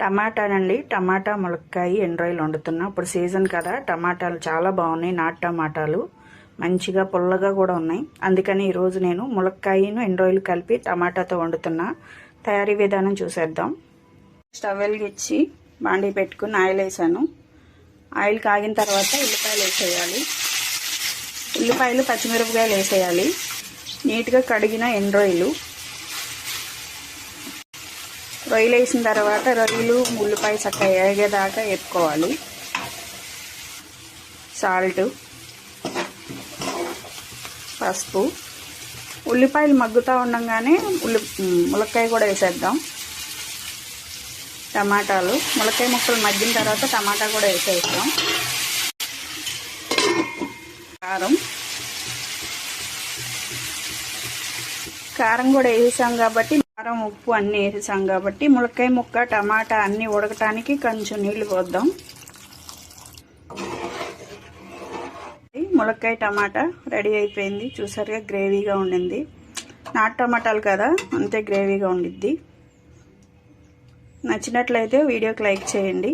టమాటానండి, టమాటా ములక్కాయ ఎండ్రాయిలు వండుతున్నా. ఇప్పుడు సీజన్ కదా, టమాటాలు చాలా బాగున్నాయి. నాటు టమాటాలు మంచిగా పుల్లగా కూడా ఉన్నాయి. అందుకని ఈరోజు నేను ములక్కాయను ఎండ్రాయిలు కలిపి టమాటాతో వండుతున్నా. తయారీ విధానం చూసేద్దాం. స్టవ్ వెలిగించి బాండీ పెట్టుకుని ఆయిల్ వేసాను. ఆయిల్ కాగిన తర్వాత ఉల్లిపాయలు వేసేయాలి. ఉల్లిపాయలు పచ్చిమిరపకాయలు వేసేయాలి. నీట్గా కడిగిన ఎండ్రాయిలు రొయ్యలు వేసిన తర్వాత రొయ్యలు ఉల్లిపాయ చక్కగా వేగేదాకా వేపుకోవాలి. సాల్ట్, పసుపు, ఉల్లిపాయలు మగ్గుతూ ఉండగానే ములక్కాయ కూడా వేసేద్దాం. టమాటాలు ములక్కాయ ముక్కలు మగ్గిన తర్వాత టమాటా కూడా వేసేద్దాం. కారం కూడా వేసాం కాబట్టి, కారం ఉప్పు అన్నీ వేసాం కాబట్టి ములక్కాయ ముక్క టమాటా అన్నీ ఉడకటానికి కొంచెం నీళ్లు పోద్దాం. ములక్కాయ టమాటా రెడీ అయిపోయింది. చూసారుగా గ్రేవీగా ఉండింది. నాటు టమాటాలు కదా, అంతే గ్రేవీగా ఉండిద్ది. నచ్చినట్లయితే వీడియోకి లైక్ చేయండి.